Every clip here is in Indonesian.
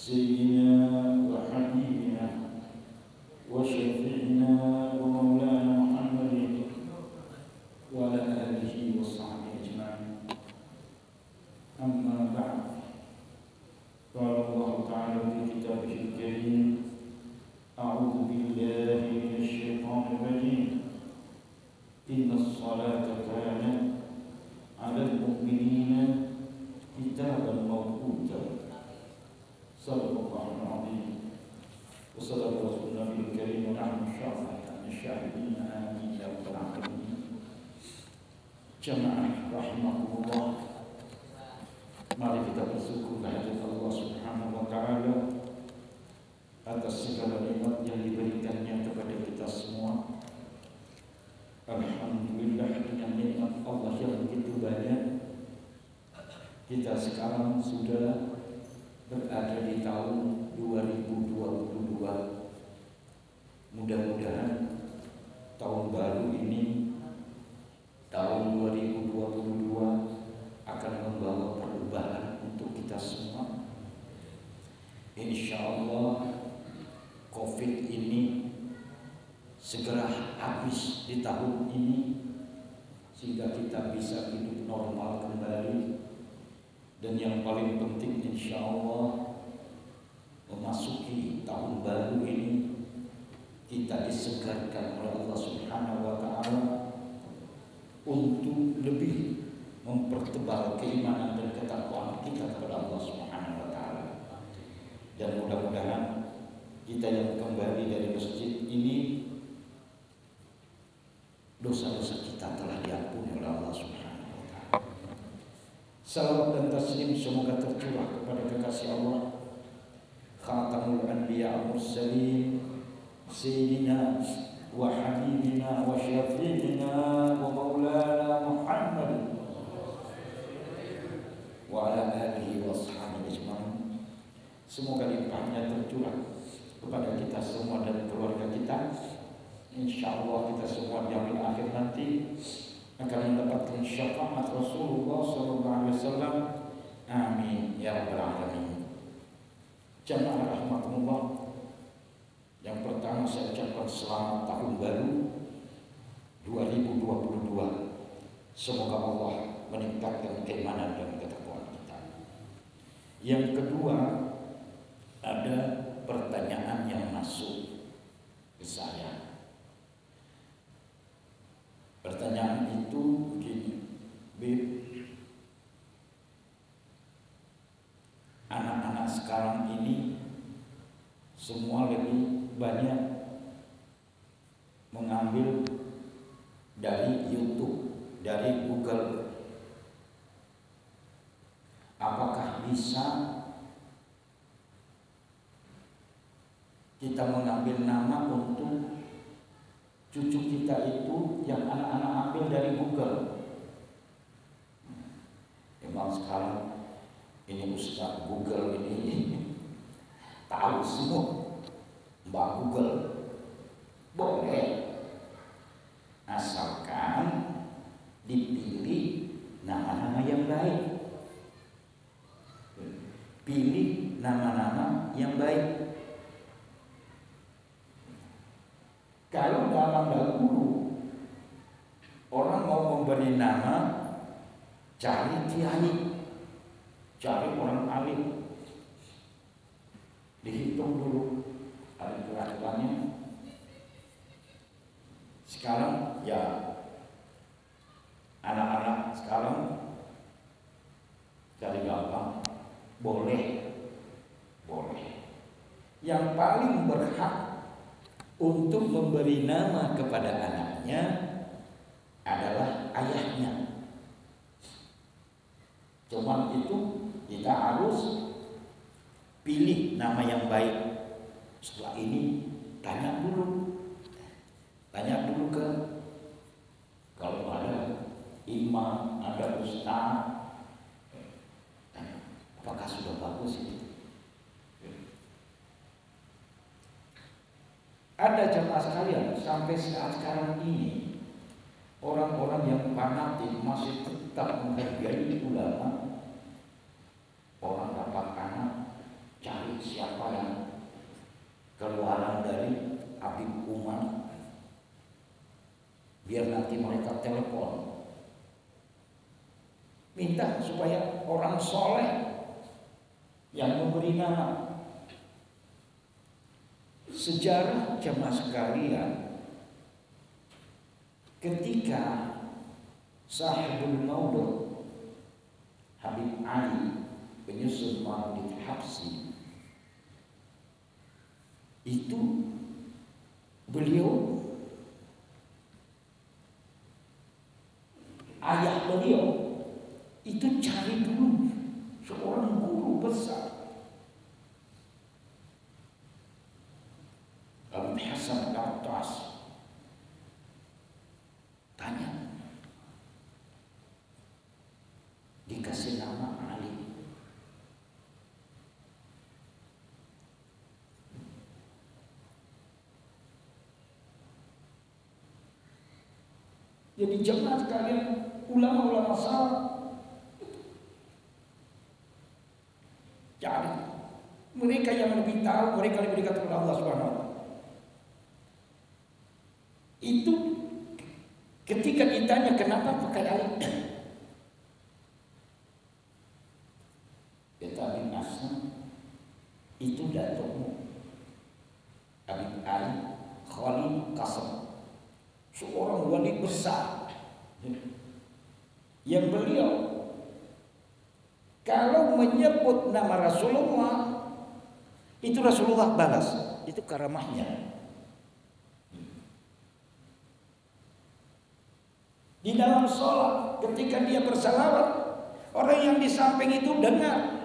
سيدنا وحبيبنا وشفيعنا ومولانا محمد وعلى آله وصحبه أجمعين. أما بعد، قال الله تعالى في كتابه الكريم: أعوذ بالله من الشيطان الرجيم. إن الصلاة كانت على المؤمنين كتابا موقوتا. صدق الله العظيم وصدق رسول النبي الكريم ونحن الشاهدين آمين يا رب العالمين. Jamaah rahimahullah, mari kita bersyukur kehadirat Allah Subhanahu wa taala atas segala nikmat yang diberikannya kepada kita semua. Alhamdulillah, dengan nikmat Allah yang begitu banyak, kita sekarang sudah berada di tahun 2022. Mudah-mudahan tahun baru ini, tahun 2022, akan membawa perubahan untuk kita semua. Insya Allah COVID ini segera habis di tahun ini, sehingga kita bisa hidup normal kembali. Dan yang paling penting, insya Allah memasuki tahun baru ini kita disegarkan oleh Allah Subhanahu wa taala untuk lebih mempertebal keimanan dan ketakwaan kita kepada Allah Subhanahu wa taala. Dan mudah-mudahan kita yang kembali dari masjid ini, dosa-dosa kita telah diampuni oleh Allah Subhanahu wa taala. Salawat dan taslim semoga tercurah kepada kekasih Allah, Khatamul Anbiya Al-Mursalin, Sayyidina wa Habibina wa Syafi'ina wa Maulana Muhammad wa ala alihi wa ashabihi ajma'in. Semoga limpahnya tercurah kepada kita semua dan keluarga kita. InsyaAllah kita semua di akhir akhir nanti akan mendapatkan syafaat Rasulullah SAW. Amin ya rabbal alamin. Jamaah rahmatullah, yang pertama saya ucapkan selamat tahun baru 2022. Semoga Allah meningkatkan keimanan dan ketakwaan kita. Yang kedua, ada pertanyaan yang masuk ke saya. Pertanyaan itu begini: Bib, anak-anak sekarang ini semua lebih banyak mengambil dari YouTube, dari Google. Apakah bisa kita mengambil nama untuk cucu kita itu yang anak-anak ambil dari Google? Memang sekarang ini Ustaz Google ini tahu semua, Mbak Google. Boleh, asalkan dipilih nama-nama yang baik. Pilih nama-nama yang baik. Kalau zaman dahulu orang mau memberi nama, cari kiai, cari orang alim, dihitung dulu ada kelahirannya. Sekarang ya anak-anak sekarang cari gampang, boleh. Yang paling berhak untuk memberi nama kepada anaknya adalah ayahnya. Cuma itu kita harus pilih nama yang baik. Setelah ini tanya dulu ke, kalau ada imam, ada ustaz, tanya, apakah sudah bagus itu? Ada jamaah sekalian, sampai saat sekarang ini orang-orang yang fanatik masih tetap menghargai ulama. Orang dapat anak, cari siapa keluaran dari Habib Umar, biar nanti mereka telepon minta supaya orang soleh yang memberi nama. Sejarah jemaah sekalian, ketika Sahibul Maudud Habib Ali penyusun Maulid Habsyi itu, beliau, ayah beliau itu cari dulu seorang guru besar, Habib Hasan Al-Attas. Tanya, dikasih nama Ali. Jadi jemaah sekalian, ulama-ulama salaf cari mereka yang lebih tahu, mereka lebih dekat kepada Allah Subhanahu wa taala. Itu ketika ditanya kenapa pakai Ali, kata Habib Hasan, itu datukmu Habib Ali Khalil Qasem, seorang wali besar yang beliau kalau menyebut nama Rasulullah itu Rasulullah balas, itu karamahnya. Di dalam sholat ketika dia bersalawat, orang yang di samping itu dengar.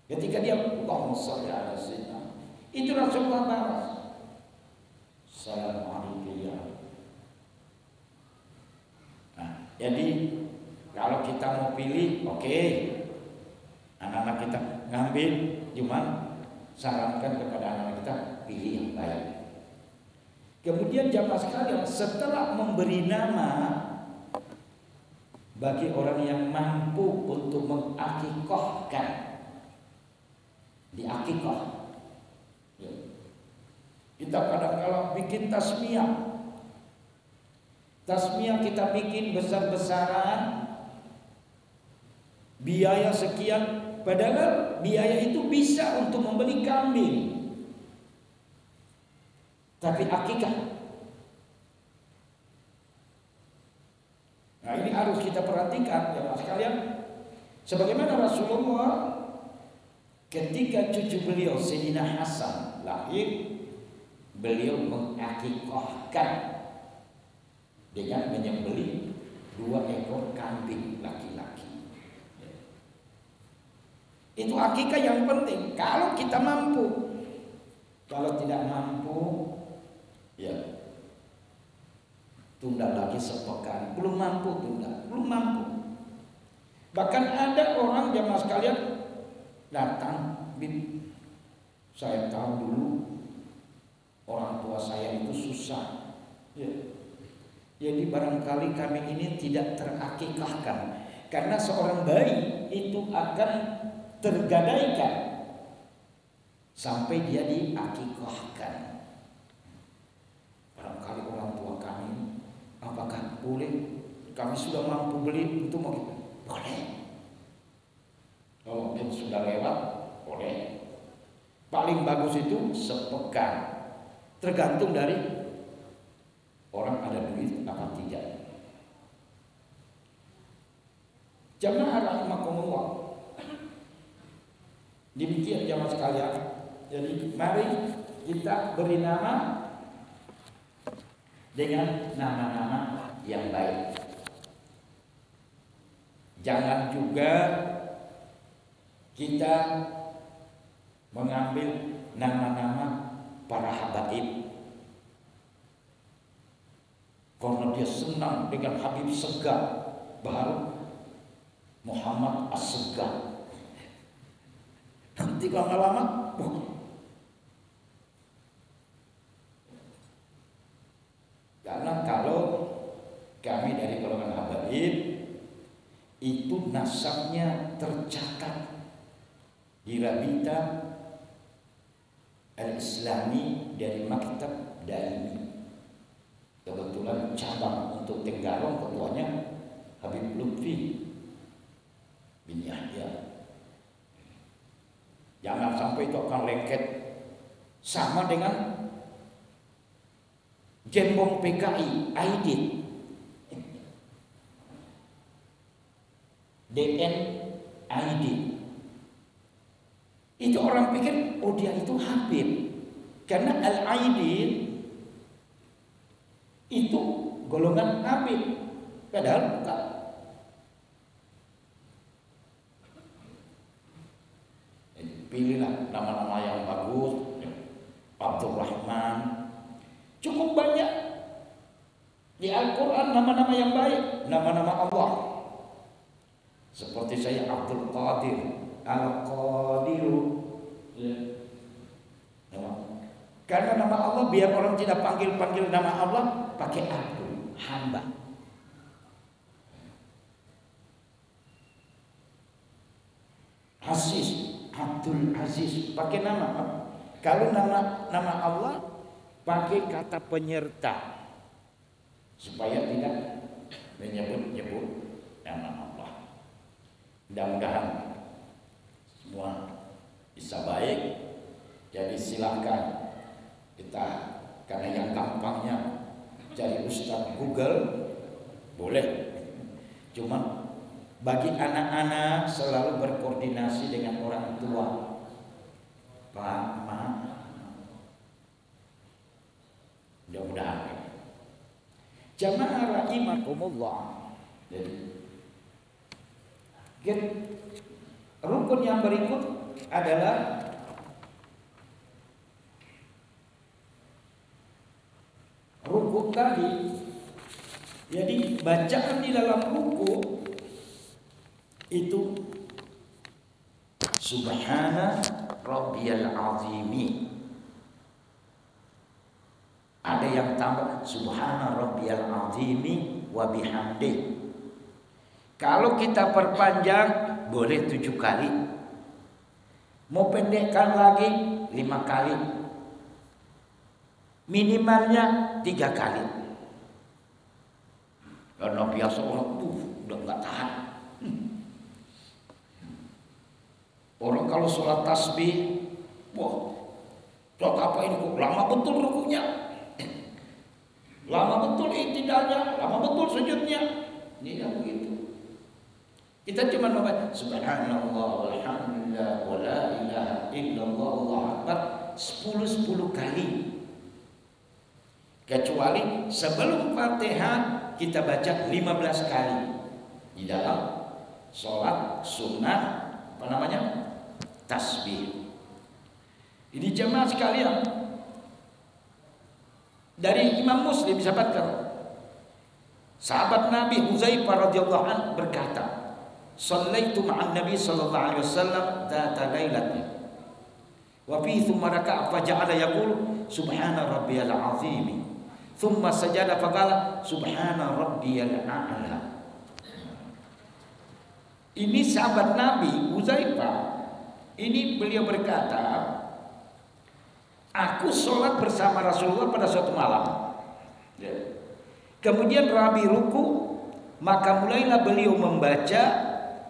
Ketika dia Allahumma shalli ala sayyidina, itu Rasulullah balas, Assalamualaikum ya. Nah, jadi kalau kita mau pilih, oke, anak-anak kita ngambil, cuman sarankan kepada anak-anak kita pilih yang baik. Kemudian jamaah sekalian, setelah memberi nama bagi orang yang mampu untuk mengakikahkan, diakikah, kita kadang-kadang bikin tasmiyah kita bikin besar-besaran, biaya sekian, padahal biaya itu bisa untuk membeli kambing. Tapi akikah, nah ini harus kita perhatikan ya mas sekalian. Sebagaimana Rasulullah ketika cucu beliau Sayyidina Hasan lahir, beliau mengakikahkan dengan menyembelih 2 ekor kambing laki-laki. Itu akikah yang penting. Kalau kita mampu, kalau tidak mampu, ya tunda lagi sepekan. Belum mampu tunda, belum mampu. Bahkan ada orang jamaah sekalian datang, Bib, saya tahu dulu orang tua saya itu susah, ya. Jadi barangkali kami ini tidak terakikahkan, karena seorang bayi itu akan tergadaikan sampai dia diakikahkan. Barangkali orang tua kami, apakah boleh? Kami sudah mampu beli untuk mau, boleh. Kalau yang sudah lewat, boleh. Paling bagus itu sepekan, tergantung dari orang ada duit apa tidak. Jamaah rahimakumullah, demikian jamaah sekalian. Jadi mari kita beri nama dengan nama-nama yang baik. Jangan juga kita mengambil nama-nama para habaib karena dia senang dengan Habib Segar, baru Muhammad As-Segar. Nanti lama-lama karena kalau kami dari golongan habaib itu nasabnya tercatat di Rabita Al-Islami dari Maktab Daimi. Kebetulan cabang untuk Tenggarong ketuanya Habib Lutfi bin Yahya. Jangan sampai itu akan lengket sama dengan Jembong PKI Aidit DN Aidit. Itu orang pikir oh dia itu Habib, karena Al-Aidit itu golongan Habib, padahal bukan. Pilihlah nama-nama yang bagus. Abdul Rahman, cukup banyak di Al-Quran nama-nama yang baik, nama-nama Allah. Seperti saya Abdul Qadir, Al-Qadiru. Karena nama Allah, biar orang tidak panggil nama Allah pakai Abdul, hamba. Aziz, Abdul Aziz, pakai nama. Kalau nama Allah pakai kata penyerta supaya tidak menyebut-nyebut nama Allah. Mudah-mudahan semua bisa baik. Jadi silakan kita, karena yang gampangnya cari Ustaz Google boleh. Cuma bagi anak-anak selalu berkoordinasi dengan orang tua. Pak, Ma, mudah-mudahan jamaah rahimakumullah. Jadi rukun yang berikut adalah rukun tadi. Jadi bacaan di dalam ruku itu Subhana Rabbiyal Azimi. Ada yang tambah Subhana Rabbiyal Azimi wa bihamdi. Kalau kita perpanjang boleh 7 kali. Mau pendekkan lagi 5 kali. Minimalnya 3 kali. Karena biasa orang udah nggak tahan. Orang kalau sholat tasbih, wah, sholat apa ini kok lama betul rukunya, lama betul i'tidalnya, lama betul sujudnya. Ini yang begitu. Kita cuma membaca Subhanallah walhamdulillah wa la ilaha illallah Allahu akbar 10 kali. Kecuali sebelum Fatihah kita baca 15 kali di dalam sholat sunnah apa namanya? Tasbih. Ini jemaah sekalian, dari Imam Muslim disebutkan sahabat Nabi Huzaifah radhiyallahu anhu berkata, "Shallaitu ma'an Nabi sallallahu alaihi wasallam dzata lailatin wa fi thumma raka'a fa ja'ala yaqulu subhana rabbiyal azim thumma sajada fa qala subhana rabbiyal a'la." Ini sahabat Nabi Huzaifah. Ini beliau berkata, aku sholat bersama Rasulullah pada suatu malam. Kemudian Rabi ruku, maka mulailah beliau membaca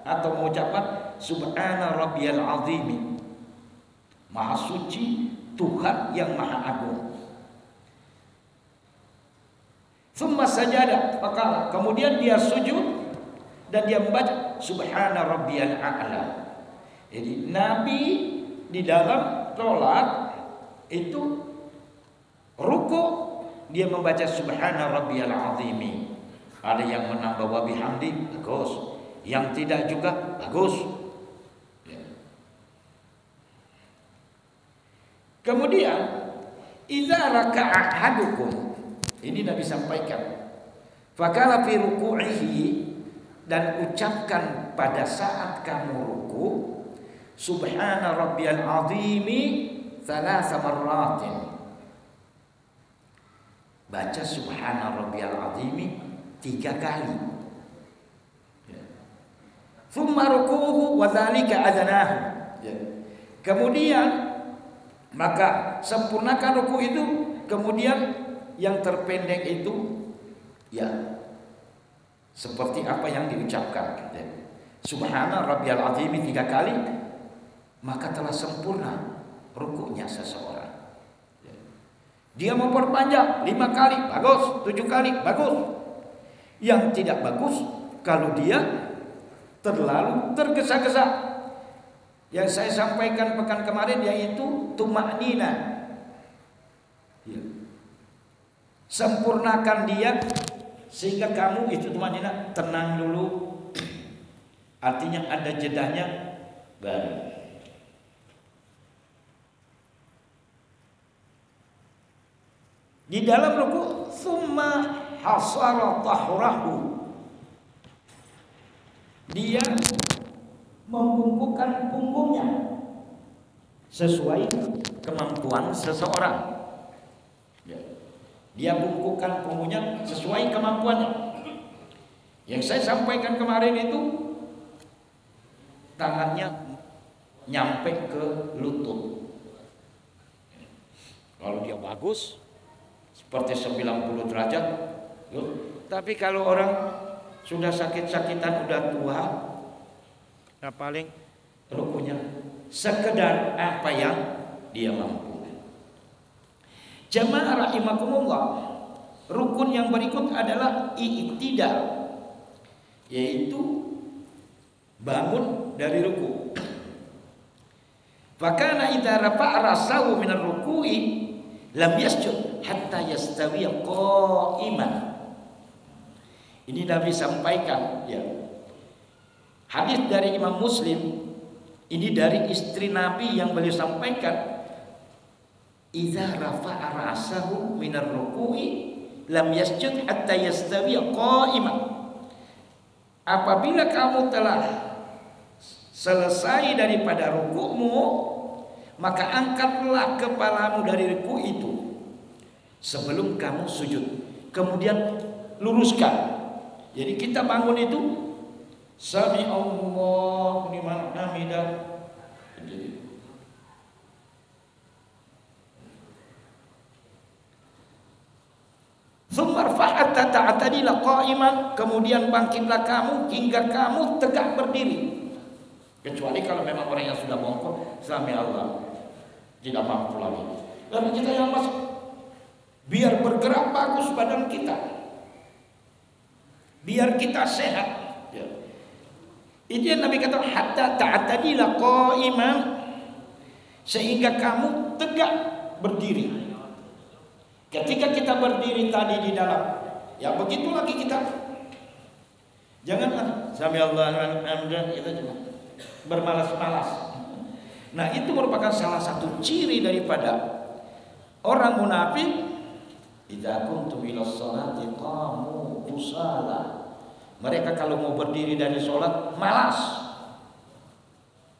atau mengucapkan Subhana Rabbiyal Azim. Maha suci Tuhan yang maha agung. Tsumma sajada, maka kemudian dia sujud dan dia membaca Subhana Rabbiyal A'la. Jadi Nabi di dalam sholat itu ruku dia membaca Subhana Rabbiyal Azim. Ada yang menambah wa bihamdi, bagus. Yang tidak juga bagus. Ya. Kemudian idza raka'a ahadukum, ini Nabi sampaikan, fakala fi ruku'ihi, dan ucapkan pada saat kamu ruku Subhana Rabbiyal Azimi 3 marratin. Baca Subhana Rabbiyal Azimi 3 kali. Tsumma ruku'uhu wa dzalika adnahu. Kemudian Maka sempurnakan ruku itu. Kemudian yang terpendek itu ya seperti apa yang diucapkan. Subhana rabbiyal azim 3 kali, maka telah sempurna rukunya seseorang. Dia mau perpanjang 5 kali, bagus. 7 kali, bagus. Yang tidak bagus kalau dia terlalu tergesa-gesa. Yang saya sampaikan pekan kemarin yaitu tumaknina. Ya. Sempurnakan dia sehingga kamu itu tumaknina, tenang dulu. Artinya ada jedahnya baru. Di dalam ruku summa hasara tahrahu. Dia membungkukkan punggungnya sesuai kemampuan seseorang. Dia bungkukkan punggungnya sesuai kemampuannya. Yang saya sampaikan kemarin itu tangannya nyampe ke lutut. Kalau dia bagus seperti 90 derajat. Tapi kalau orang sudah sakit-sakitan, udah tua, nah paling rukunya sekedar apa yang dia mampu. Jamaah rahimakumullah, rukun yang berikut adalah i'tidal, yaitu bangun dari ruku. Fakana idza rafa'a rasahu min ar-ruku'i lam yasjud hatta yastawiya qa'iman. Ini Nabi sampaikan ya. Hadis dari Imam Muslim, ini dari istri Nabi yang beliau sampaikan, idza rafa'a ra'sahu minar ruku'i lam yasjud hatta yastawiya qa'iman. Apabila kamu telah selesai daripada rukukmu, maka angkatlah kepalamu dari ruku itu sebelum kamu sujud. Kemudian luruskan. Jadi kita bangun itu sami Allah liman hamidah. Sumarfa'at ta'tadila qa'iman, kemudian bangkitlah kamu hingga kamu tegak berdiri. Kecuali kalau memang orang yang sudah bongkok, sami Allah, tidak mampu lagi. Lalu kita yang masuk, biar bergerak bagus badan kita, biar kita sehat. Ya. Itu yang Nabi kata hatta ta'tadila qa'iman, sehingga kamu tegak berdiri. Ketika kita berdiri tadi di dalam, ya begitu lagi kita. Jangan sami Allah alhamdulillah kita cuma bermalas-malas. Nah, itu merupakan salah satu ciri daripada orang munafik. Idza kuntum ila sholati qamu kusala. Mereka kalau mau berdiri dari sholat malas.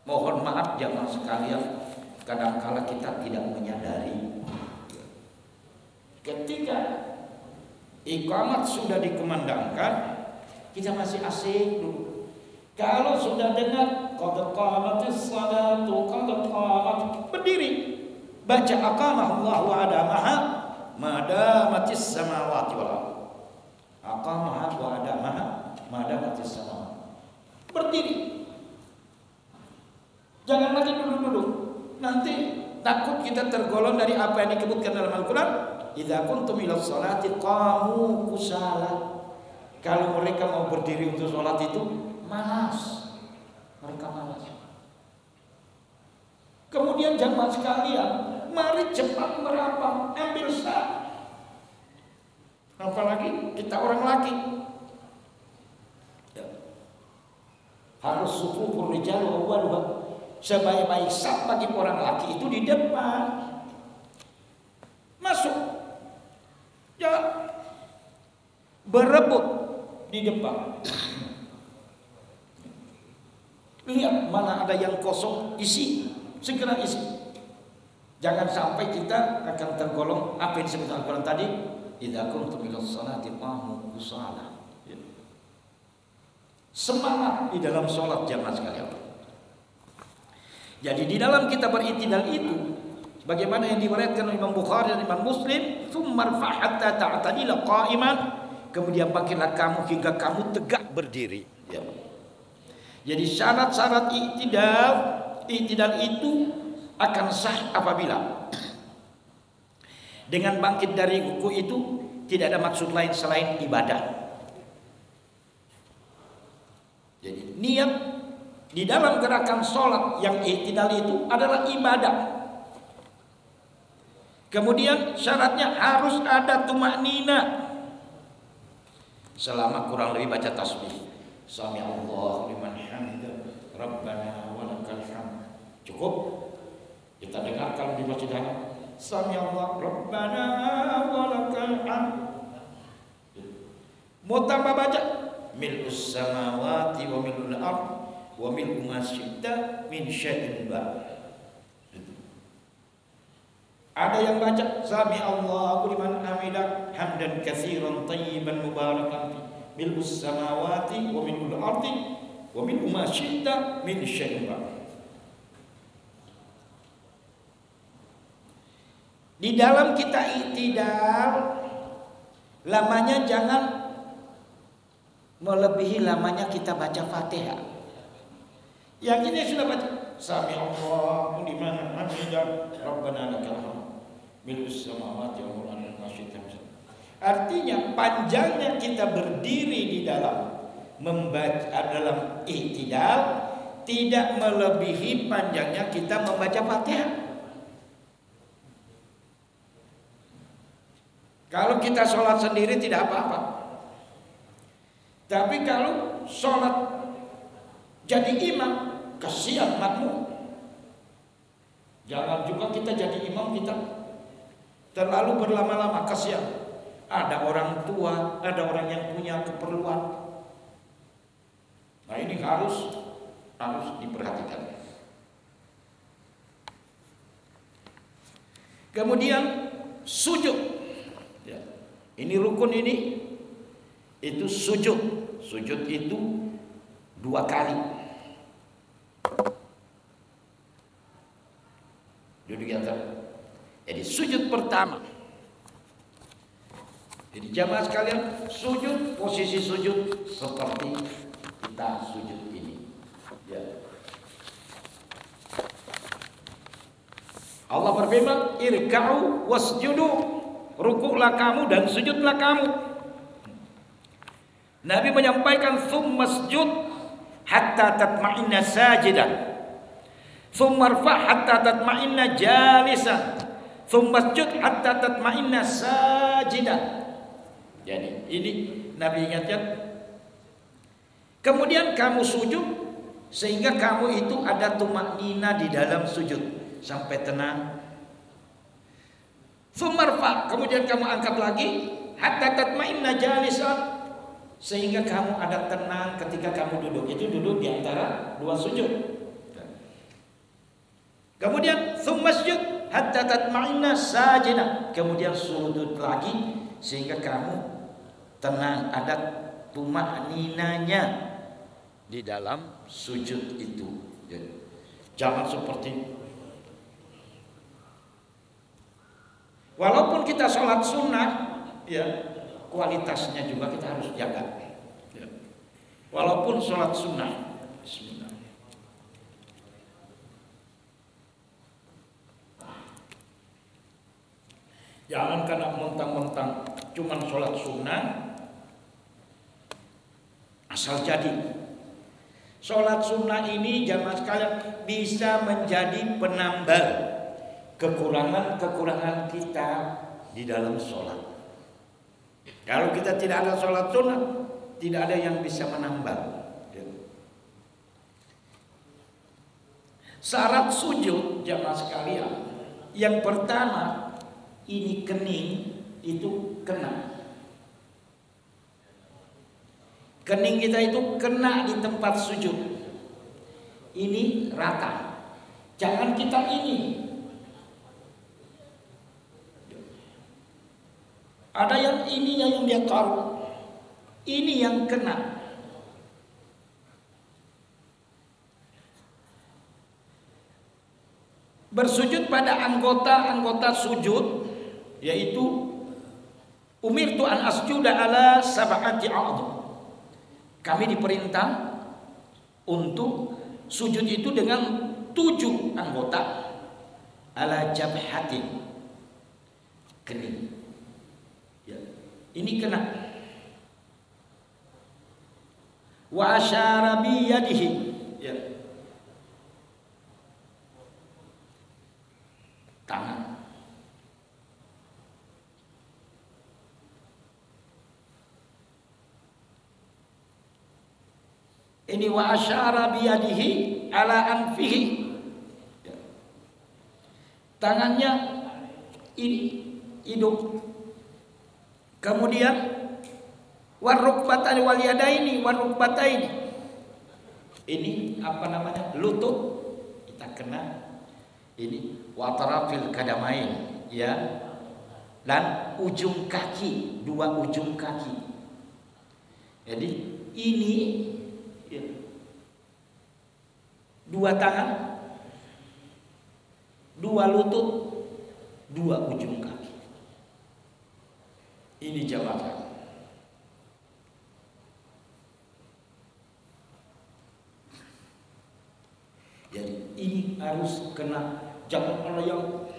Mohon maaf jamaah sekalian, kadang-kala kita tidak menyadari. Ketika iqamat sudah dikumandangkan, kita masih asik dulu. Kalau sudah dengar qad qamatis salatu qad qamat, berdiri, baca aqamah Allah wa adamaha madamatis samawati wal ardh. Aqamah wa adamaha madamatis samawati. Berdiri. Jangan lagi duduk-duduk. Nanti takut kita tergolong dari apa yang disebutkan dalam Al-Qur'an. Idza kuntum ila sholati qamu kusala. Kalau mereka mau berdiri untuk sholat itu malas. Mereka malas. Kemudian jamaah sekalian, mari cepat merapat, ambil sah. Apalagi kita orang laki. Ya. Harus sufufur rijal wa awwaluha. Sebaik-baik saf bagi orang laki itu di depan. Masuk. Ya, berebut di depan. Lihat mana ada yang kosong, isi, segera isi. Jangan sampai kita akan tergolong apa yang disebut Al-Quran tadi, idza kuntum ila sholati qamu kusala. Semangat di dalam sholat jamaah sekalian. Jadi di dalam kita beritidal itu Bagaimana yang diriwayatkan oleh Imam Bukhari dan Imam Muslim, "Tsumma rfa' hatta ta'tadila qa'iman." Kemudian bangkitlah kamu hingga kamu tegak berdiri. Ya. Jadi syarat-syarat i'tidal itu akan sah apabila dengan bangkit dari ruku itu tidak ada maksud lain selain ibadah. Jadi niat di dalam gerakan sholat yang i'tidal itu adalah ibadah. Kemudian syaratnya harus ada tumaknina. Selama kurang lebih baca tasbih. Sami Allahu liman hamidah, Rabbana wa lakal hamd. Cukup? Kita dengar kalau di masjid Sami Allah Rabbana wa lakal hamd. Mau tambah baca mil'us samawati wa mil'ul ard wa mil'u ma syi'ta min syai'in ba'd. Ada yang baca Sami Allahu liman hamidah hamdan katsiran thayyiban mubarakan fi mil'us samawati wa mil'ul ardi wa mil'u ma syi'ta min syai'in ba'd. Di dalam kita i'tidal lamanya jangan melebihi lamanya kita baca Fatihah. Yang ini sudah baca Sami Allahu liman hamidah Rabbana lakal hamd mil'us samawati wa mil'ul ardi. Artinya panjangnya kita berdiri di dalam membaca dalam i'tidal tidak melebihi panjangnya kita membaca Fatihah. Kalau kita sholat sendiri tidak apa-apa. Tapi kalau sholat jadi imam, kasihan makmum. Jangan juga kita jadi imam kita terlalu berlama-lama, kasihan. Ada orang tua, ada orang yang punya keperluan. Nah ini harus diperhatikan. Kemudian sujud. Ya. Ini rukun ini itu sujud. Sujud itu 2 kali. Duduk di atas. Jadi sujud pertama. Jadi jamaah sekalian, sujud, posisi sujud seperti kita sujud ini. Ya. Allah berfirman, "Irka'u wasjudu." Rukuklah kamu dan sujudlah kamu. Nabi menyampaikan tsummasjud hatta tatma'inna sajidan. Tsummarfa' hatta tatma'inna jalisan. Tsummasjud hatta tatma'inna sajidan. Jadi ini Nabi ingatkan. Kemudian kamu sujud sehingga kamu itu ada tumaknina di dalam sujud sampai tenang. Tsummarfa', kemudian kamu angkat lagi hatta tatma'inna jalisan. Sehingga kamu ada tenang ketika kamu duduk. Itu duduk di antara 2 sujud. Kemudian tsummasjud hatta tatma'inna sajidah. Kemudian sujud lagi sehingga kamu tenang, ada tumakninanya di dalam sujud itu. Jangan seperti walaupun kita sholat sunnah, ya kualitasnya juga kita harus jaga. Ya. Walaupun sholat sunnah, Bismillah. Jangan karena mentang-mentang cuman sholat sunnah asal jadi. Sholat sunnah ini jamaah sekalian bisa menjadi penambal kekurangan-kekurangan kita di dalam sholat. Kalau kita tidak ada sholat sunnah, tidak ada yang bisa menambal. Syarat sujud jamaah sekalian, yang pertama ini kening itu kena. Kening kita itu kena di tempat sujud. Ini rata. Jangan kita ini. Ada yang ini yang dia taruh. Ini yang kena. bersujud pada anggota-anggota sujud, yaitu umirtu an asjuda ala sab'ati a'dham. Kami diperintah untuk sujud itu dengan 7 anggota, ala jabhatin, kening. Ya. Ini kena. Wa asyara bi yadihi. Ya. Tangan. Ini wa asyara bi yadihi ala anfihi. Ya. Tangannya ini hidung. Kemudian warukbatani wal yadaini warukbataini. Ini apa namanya? Lutut. Kita kena ini watarafil kadamain, ya. Dan ujung kaki, 2 ujung kaki. Jadi ini ya, 2 tangan, 2 lutut, 2 ujung kaki. Ini jawaban. Jadi ini harus kena. Jangan ada yang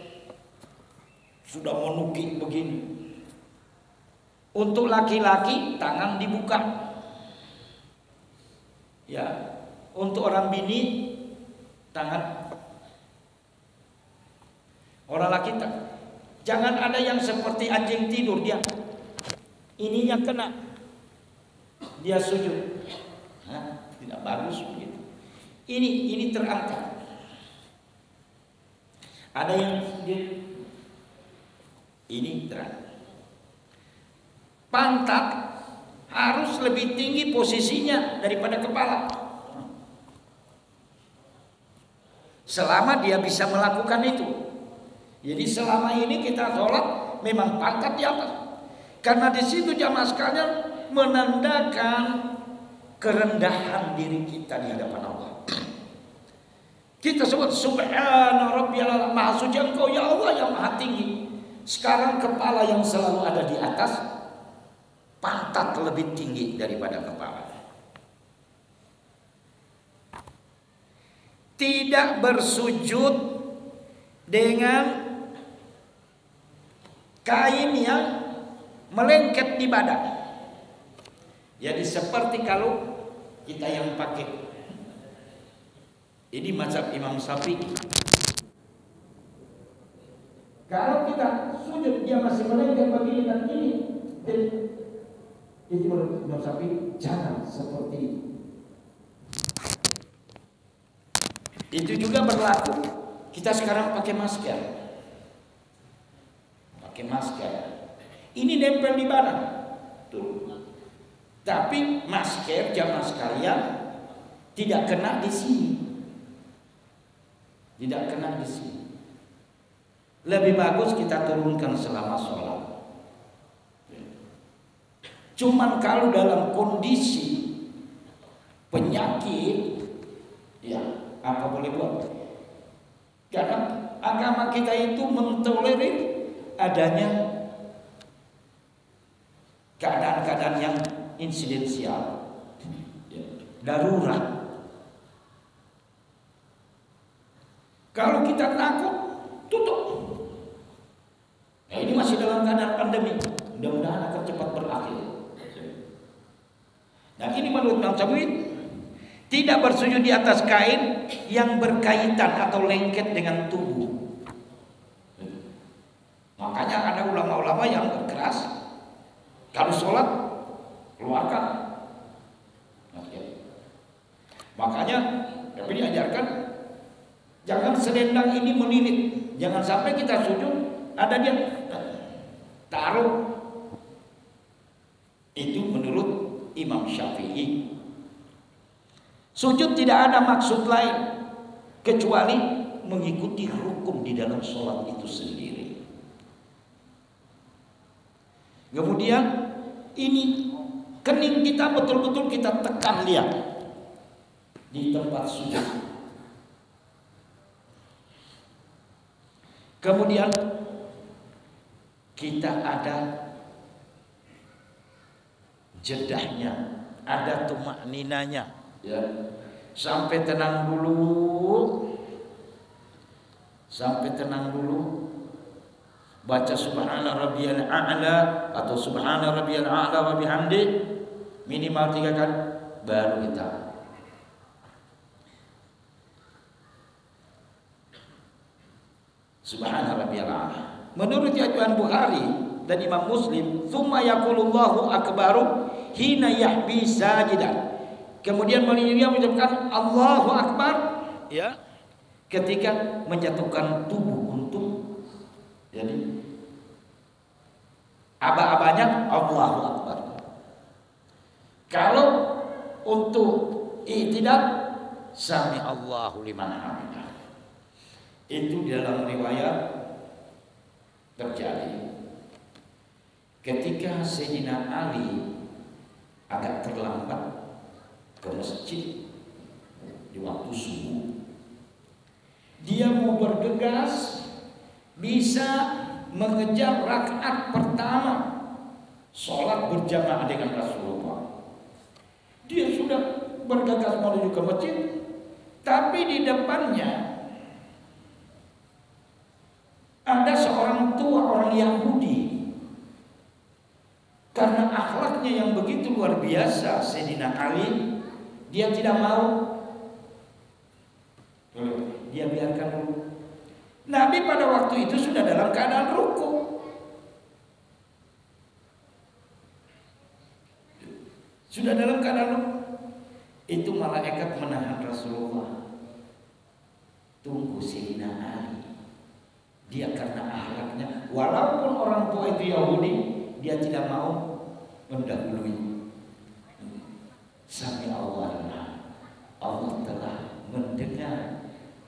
sudah menukik begini. Untuk laki-laki tangan dibuka. Ya, untuk orang bini tangan. Orang laki tak. Jangan ada yang seperti anjing tidur, dia ininya kena, dia sujud. Nah, tidak bagus begitu. Ini terangkat. Ada yang dia ini terang. Pantat harus lebih tinggi posisinya daripada kepala. Selama dia bisa melakukan itu. Jadi selama ini kita sholat memang pantat di atas. Karena di situ jamaah sekalian menandakan kerendahan diri kita di hadapan Allah. Kita sebut subhana rabbiyal maha suci engkau ya Allah yang maha tinggi. Sekarang kepala yang selalu ada di atas, pantat lebih tinggi daripada kepala. Tidak bersujud dengan kain yang melengket di badan. Jadi seperti kalau kita yang pakai, ini mazhab Imam Syafi'i. Kalau kita sujud dia masih melengket begini dan ini, itu menurut Imam Syafi'i jangan seperti itu. Itu juga berlaku. Kita sekarang pakai masker. Pakai masker. Ini nempel di badan. Tuh. Tapi masker jamaah sekalian tidak kena di sini. Tidak kena di sini. Lebih bagus kita turunkan selama sholat. Cuman kalau dalam kondisi penyakit, ya apa boleh buat? Karena agama kita itu mentolerir adanya keadaan-keadaan yang insidensial, darurat. Kalau kita takut, tutup. Nah, ini masih dalam keadaan pandemi. Mudah-mudahan akan cepat berakhir. Dan ini menurut Imam Syafi'i tidak bersujud di atas kain yang berkaitan atau lengket dengan tubuh. Makanya ada ulama-ulama yang berkeras kalau sholat keluarkan. Makanya tapi diajarkan jangan selendang ini melilit. Jangan sampai kita sujud ada dia taruh. Itu menurut Imam Syafi'i. Sujud tidak ada maksud lain kecuali mengikuti hukum di dalam sholat itu sendiri. Kemudian ini kening kita betul-betul kita tekan lihat di tempat sujud. Kemudian kita ada jedahnya, ada tumakninanya, ya. Sampai tenang dulu, baca subhana rabbiyal a'la atau subhana rabbiyal a'la wa bihamdi minimal 3 kali, baru kita subhana rabbiyal a'la. Menurut riwayat Bukhari dan Imam Muslim, tsumma yaqulullahu akbaru hina yahbi sajidan. Kemudian beliau mengucapkan Allahu Akbar, ya, ketika menjatuhkan tubuh untuk, jadi aba-abanya Allahu Akbar. Kalau untuk i'tidal, sami Allahu liman hamidah. Itu dalam riwayat terjadi ketika Sayyidina Ali agak terlambat ke masjid di waktu subuh. Dia mau bergegas bisa mengejar rakaat pertama sholat berjamaah dengan Rasulullah. Dia sudah bergegas menuju ke masjid, tapi di depannya ada seorang tua, orang Yahudi. Karena akhlaknya yang begitu luar biasa, Sayyidina Ali, dia tidak mau, dia biarkan dulu. Nabi pada waktu itu sudah dalam keadaan ruku. Sudah dalam keadaan ruku. Itu malaikat menahan Rasulullah. Tunggu Sayyidina Ali. Dia karena akhlaknya, walaupun orang tua itu Yahudi, dia tidak mau mendahului. Sami Allah telah mendengar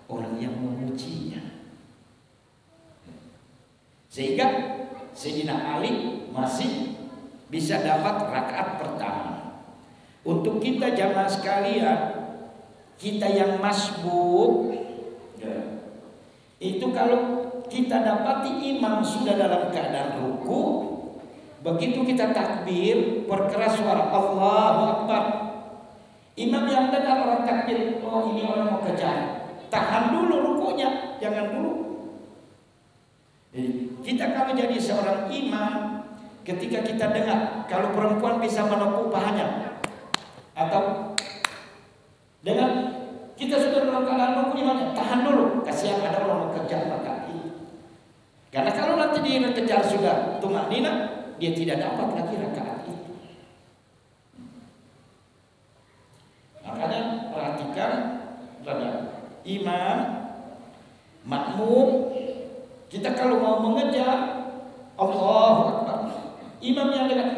orang yang memujinya. Sehingga Sayyidina Ali masih bisa dapat rakaat pertama. Untuk kita jamaah sekalian, kita yang masbuk, ya, itu kalau kita dapati imam sudah dalam keadaan ruku, begitu kita takbir, perkeras suara Allahu Akbar. Imam yang dengar orang takbir, oh ini orang mau kejar, tahan dulu rukunya, jangan dulu. Jadi, kita kalau jadi seorang imam, ketika kita dengar, kalau perempuan bisa menepuk pahanya, atau dengar kita sudah dalam keadaan ruku, gimana? Tahan dulu, kasihan ada orang mau kejar rakaat itu. Karena kalau nanti dia kejar sudah tumaknina, dia tidak dapat lagi rakaat itu. Makanya perhatikan, imam, makmum, kita kalau mau mengejar Allahu Akbar, imam yang dekat,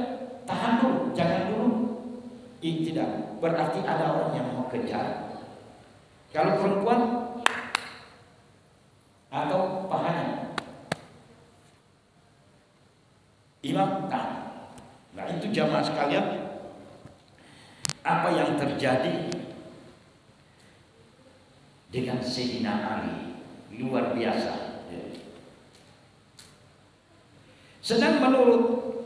tahan dulu, jangan dulu. Tidak, berarti ada orang yang mau kejar. Kalau perempuan atau pahanya, imam tahan. Nah itu jamaah sekalian, apa yang terjadi dengan Sayyidina Ali luar biasa. Sedang menurut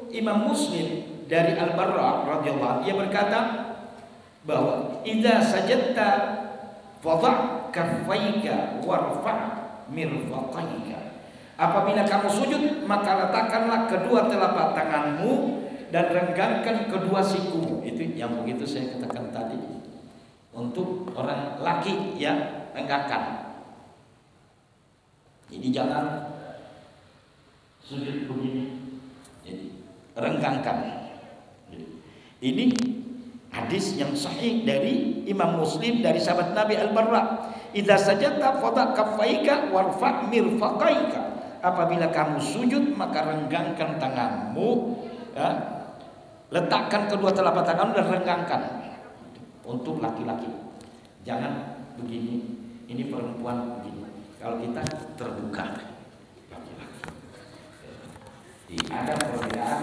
Imam Muslim dari Al-Barra radhiyallahu anhu, ia berkata bahwa idza sajadta fadha kaffaika warfa' mirfaqaika. Apabila kamu sujud, maka letakkanlah kedua telapak tanganmu dan renggangkan kedua sikumu. Itu yang begitu saya katakan tadi. Untuk orang laki ya, renggangkan. Jadi jangan sujud begini. Jadi renggangkan. Ini hadis yang sahih dari Imam Muslim dari sahabat Nabi Al-Barra. Idza sajadta fadha kaffaika warfa' mirfaqaika. Apabila kamu sujud, maka renggangkan tanganmu, ya, letakkan kedua telapak tanganmu dan renggangkan. Untuk laki-laki, jangan begini. Ini perempuan begini. Kalau kita terbuka, laki-laki. Ada perbedaan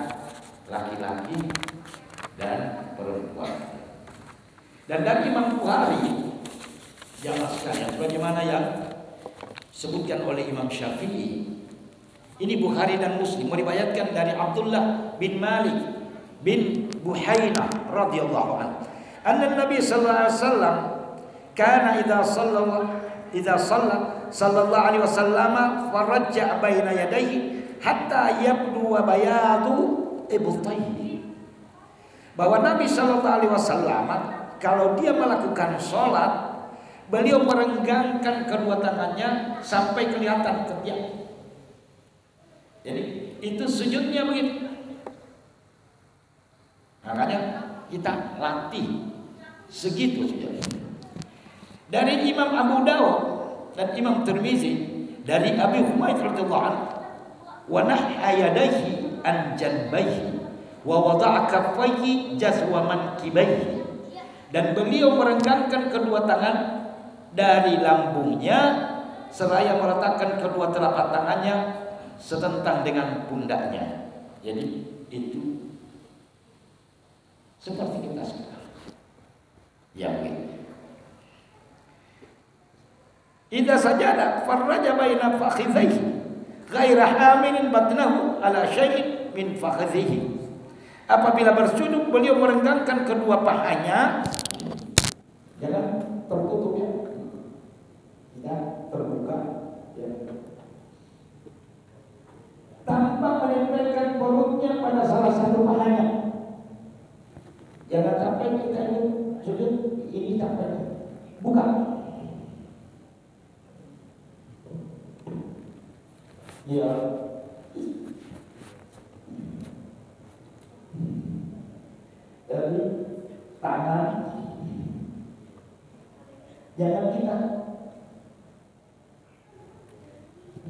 laki-laki dan perempuan. Dan dari Imam Bukhari, jamaah sekalian, sebagaimana yang disebutkan oleh Imam Syafi'i, Ini Bukhari dan Muslim meriwayatkan dari Abdullah bin Malik bin Buhainah radhiyallahu anhu. Anna Nabi sallallahu alaihi wasallam kana idza sallallahu alaihi wasallam farajja baina yadayhi hatta yabdu wa bayadu ibtayhi. Bahwa Nabi sallallahu alaihi wasallam kalau dia melakukan sholat, beliau merenggangkan kedua tangannya sampai kelihatan ketiak. Jadi itu sujudnya begitu. Makanya kita latih segitu sujud. Dari Imam Abu Dawud dan Imam Tirmizi dari Abi Humaid radhiyallahu anhu, wa nahha yadayhi an janbayhi wa wada'a kaffayhi jazwa mankibaihi. Dan beliau merenggangkan kedua tangan dari lambungnya seraya meletakkan kedua telapak tangannya setentang dengan pundaknya. Jadi itu seperti kita sekarang. Ya begitu. Idza sajada farraja baina fakhidhayhi ghaira hamilin batnahu ala syai'in min fakhidhihi. Apabila bersujud beliau merenggangkan kedua pahanya, jangan tertutup ya, tidak terbuka ya, tanpa menempelkan perutnya pada salah satu pahanya. Jangan sampai kita ini sujud ini sampai buka. Ya. Dari tangan jangan kita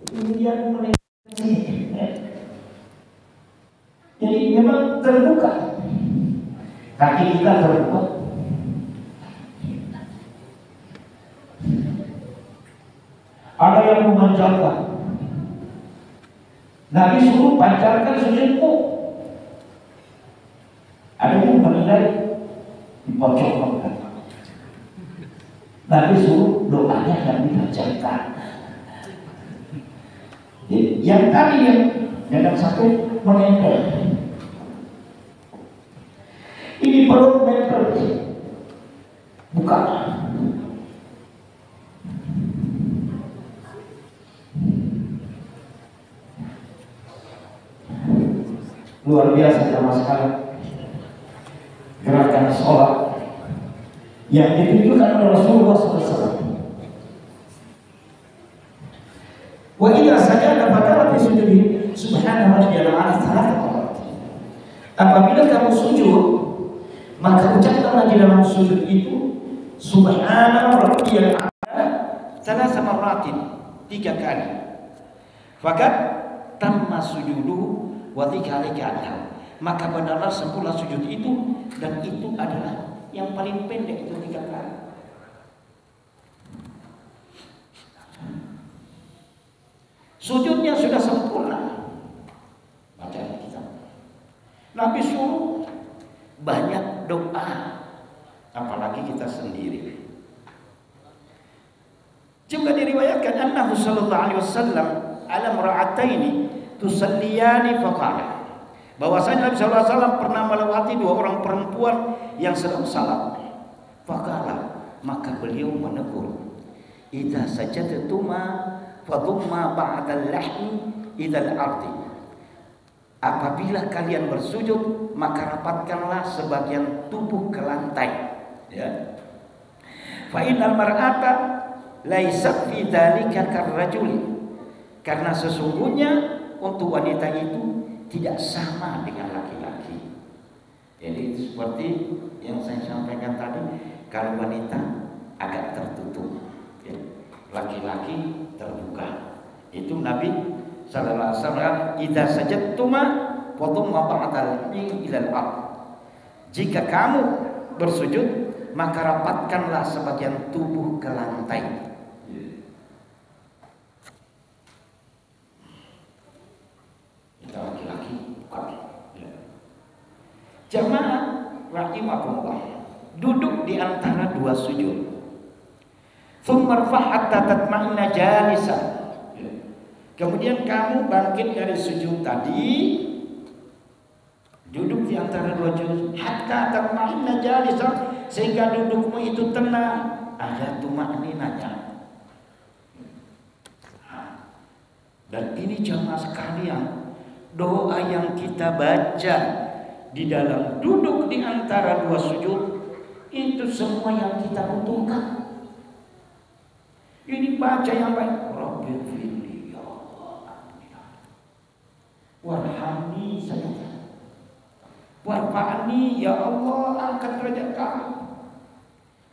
kemudian menekan. Jadi memang terbuka, kaki kita terbuka. Ada yang memancarkan, Nabi suruh pancarkan sujudmu. Ada yang menilai dipocokkan. Nabi suruh doanya yang dipancarkan. Yang tadi yang jangan sampai menempel. Ini perut nempel, buka. Luar biasa jamaah sekalian. Gerakan sholat yang ditunjukkan oleh Rasulullah SAW. Wa idza sajada faqala fi sujudi subhana rabbiyal a'la salat. Apabila kamu sujud, maka ucapkanlah di dalam sujud itu subhana rabbiyal a'la salat marratin, 3 kali. Fakat tamma sujudu wa dzalika adha. Maka benarlah sempurna sujud itu, dan itu adalah yang paling pendek, itu 3 kali. Sujudnya sudah sempurna. Baca kita. Nabi suruh banyak doa, apalagi kita sendiri. Juga diriwayatkan annahu sallallahu alaihi wasallam ala mar'ataini tusalliyani faqala, bahwasanya Nabi sallallahu alaihi wasallam pernah melewati 2 orang perempuan yang sedang salat. Faqala, maka beliau menegur, idza sajadtuma fadumma ba'dal lahmi idal ardi. Apabila kalian bersujud, maka rapatkanlah sebagian tubuh ke lantai. Ya. Fa innal mar'ata laysat fi dzalika karrajuli. Karena sesungguhnya untuk wanita itu tidak sama dengan laki-laki. Jadi seperti yang saya sampaikan tadi, kalau wanita agak tertutup, ya. Laki-laki terbuka. Itu Nabi sallallahu alaihi wasallam, idza sajadtuma fadumma ba'dal ilal ard. Jika kamu bersujud, maka rapatkanlah sebagian tubuh ke lantai. Kita laki-laki bukan. Jamaah rahimakumullah, duduk di antara 2 sujud. Tsumma rfa' hatta tatma'inna jalisan. Kemudian kamu bangkit dari sujud tadi, duduk di antara dua sujud, hatta tatma'inna jalisan, sehingga dudukmu itu tenang. Ada tumakninanya. Dan ini jamaah sekalian, doa yang kita baca di dalam duduk di antara dua sujud itu semua yang kita butuhkan. Ini baca yang baik. Rabbighfirli ya Allah, warhamni sayyidina, warfa'ni ya Allah, angkat derajat kami,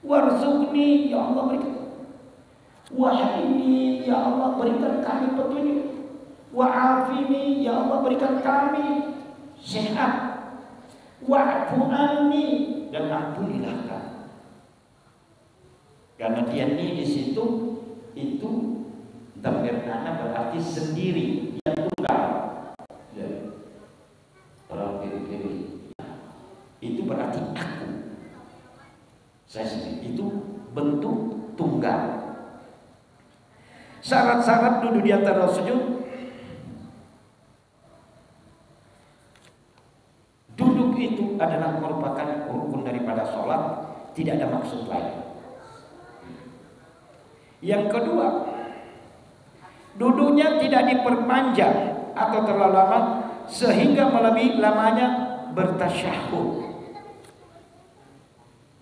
warzuqni ya Allah, berikan, wahdini ya Allah, berikan kami petunjuk, wa'afini ya Allah, berikan kami sehat, wa'fu anni, dan ampunilah kami. Karena dia ini di situ itu dhamir ana berarti sendiri, yang tunggal. Ya. Itu berarti aku, saya sendiri, itu bentuk tunggal. Syarat-syarat duduk di antara sujud, duduk itu adalah merupakan rukun daripada sholat, tidak ada maksud lain. Yang kedua, duduknya tidak diperpanjang atau terlalu lama sehingga melebihi lamanya bertasyahud.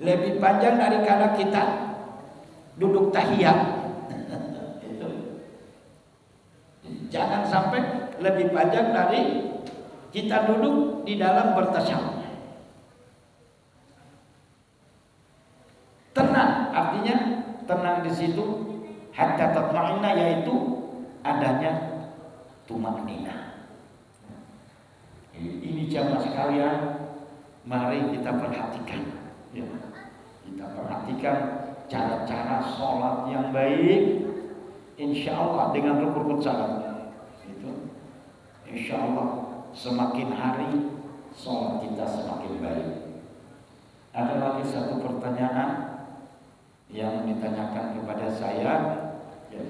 Lebih panjang daripada kita duduk tahiyat. Jangan sampai lebih panjang dari kita duduk di dalam bertasyahud. Tenang, artinya tenang di situ, hatta tatma'inna, yaitu adanya tumaknina. Ini jamaah sekalian, mari kita perhatikan, ya. Kita perhatikan cara-cara sholat yang baik, insya Allah dengan rukun salat itu, insya Allah semakin hari sholat kita semakin baik. Ada lagi satu pertanyaan yang ditanyakan kepada saya, ya.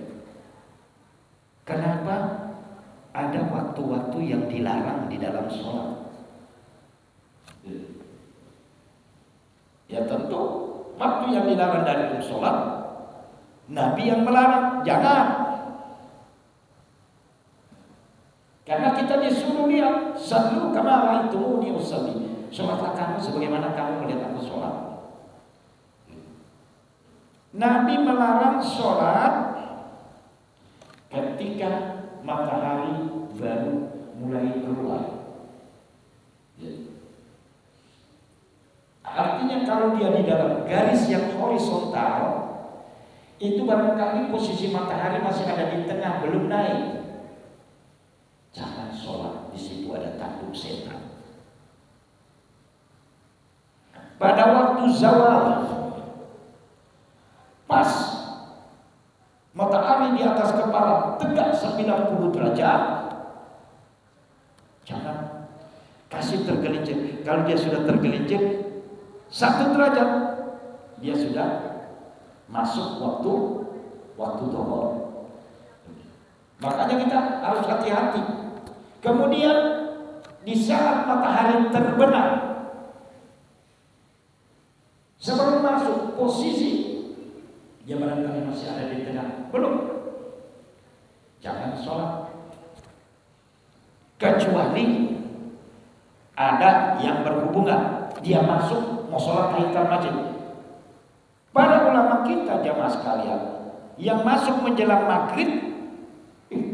Kenapa ada waktu-waktu yang dilarang di dalam sholat? Ya tentu waktu yang dilarang dari sholat, Nabi yang melarang, jangan. Karena kita disuruh lihat, sallu kama ra'aitumuni usalli, sholatlah kamu sebagaimana kamu melihat aku sholat. Nabi melarang sholat ketika matahari baru mulai keluar. Artinya kalau dia di dalam garis yang horizontal, itu barangkali posisi matahari masih ada di tengah, belum naik. Jangan sholat, di situ ada tanduk setan. Pada waktu zawal, pas matahari di atas kepala tegak 90 derajat, jangan kasih tergelincir. Kalau dia sudah tergelincir 1 derajat, dia sudah masuk waktu dhuhur. Makanya kita harus hati-hati. Kemudian di saat matahari terbenam, sebelum masuk posisi, dia barangkali masih ada di tengah, belum, jangan sholat. Kecuali ada yang berhubungan, dia masuk mau sholat tahiyatul masjid. Para ulama kita jamaah sekalian, yang masuk menjelang maghrib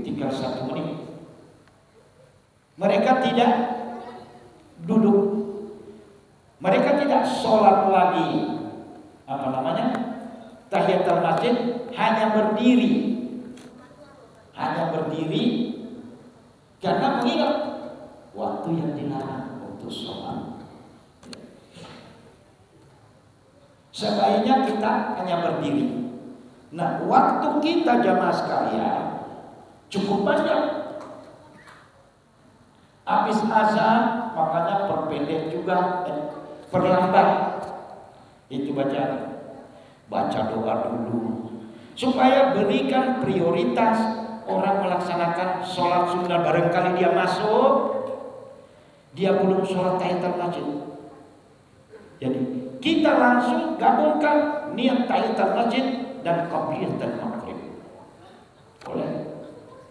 tinggal 1 menit, mereka tidak duduk, mereka tidak sholat lagi tahiyatul masjid, hanya berdiri, karena mengingat waktu yang dilarang untuk sholat. Sebaiknya kita hanya berdiri. Nah, waktu kita jamaah sekalian cukup banyak. Habis azan, makanya perpendek juga, perlambat. Itu baca doa dulu, supaya berikan prioritas orang melaksanakan Barangkali dia masuk, dia belum sholat tahiyatul masjid. Jadi kita langsung gabungkan niat tahiyatul masjid dan qabliyah dan maghrib. Boleh.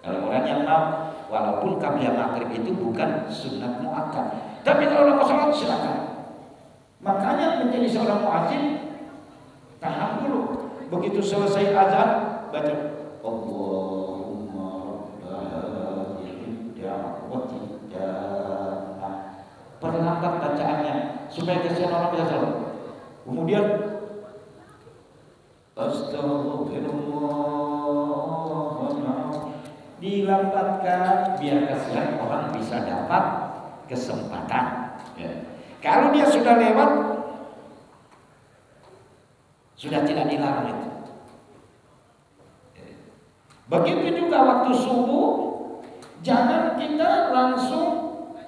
Kalau orang yang mau, walaupun qabliyah maghrib itu bukan sunnah muakkad, tapi kalau orang mau sholat silakan. Makanya menjadi seorang muadzin tahan dulu. Begitu selesai azan, baca Allahumma rabbana da'wati da'a. Perlambat bacaannya supaya kesian orang bisa sholat. Kemudian astagfirullah, dilambatkan biar kesian orang bisa dapat kesempatan. Ya. Kalau dia sudah lewat, sudah tidak dilarang itu. Begitu juga waktu subuh, jangan kita langsung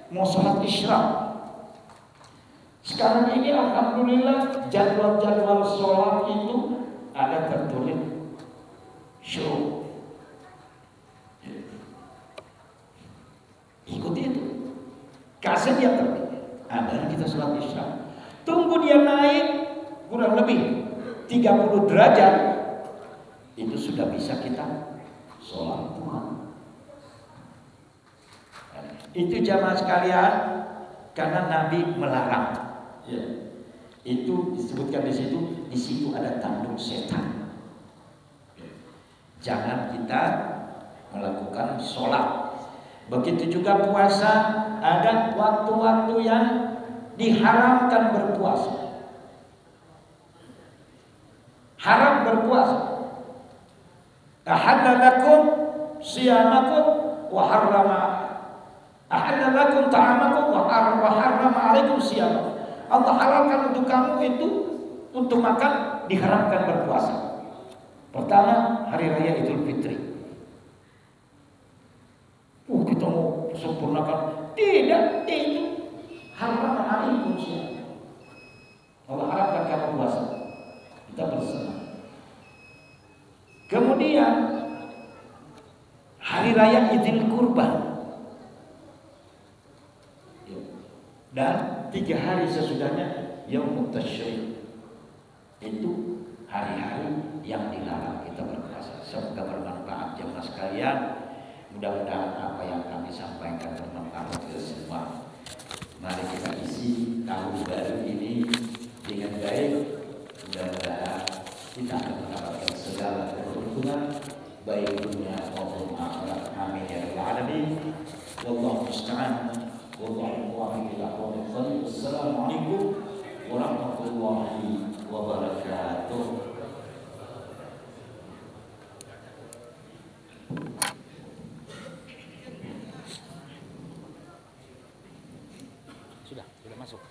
mau sholat isyraq. Sekarang ini alhamdulillah jadwal-jadwal sholat itu ada tertulis syuruk. Ikuti itu. Kasih dia terbit. Ada kita sholat isyraq. Tunggu dia naik kurang lebih 30 derajat, itu sudah bisa kita sholat Tuhan. Itu jamaah sekalian, karena Nabi melarang. Ya. Itu disebutkan di situ ada tanduk setan. Ya. Jangan kita melakukan sholat. Begitu juga puasa, ada waktu-waktu yang diharamkan berpuasa. Haram berpuasa. Ahalla lakum siyamakum wa harrama. Ahalla lakum ta'amakum wa harrama alaikum siyamakum. Allah halalkan untuk kamu itu untuk makan, diharamkan berpuasa. Pertama, hari raya Idul Fitri. Kita mau sempurnakan. Tidak, itu harrama alaikum siyamakum. Allah haramkan kamu puasa. Kita bersenang. Kemudian hari raya Idul Kurban, dan 3 hari sesudahnya Yaumut Tasyrik. Itu hari-hari yang dilarang kita berpuasa. Semoga bermanfaat jemaah sekalian. Mudah-mudahan apa yang kami sampaikan bermanfaat untuk semua. Mari kita isi tahun baru ini dengan baik. Mudah-mudahan kita akan mendapatkan segala keberuntungan baik dunia maupun akhirat. Amin ya rabbal alamin. Wallahu musta'an. Wallahu muwaffiq ila aqwamit thoriq. Wassalamualaikum warahmatullahi wabarakatuh. Sudah masuk.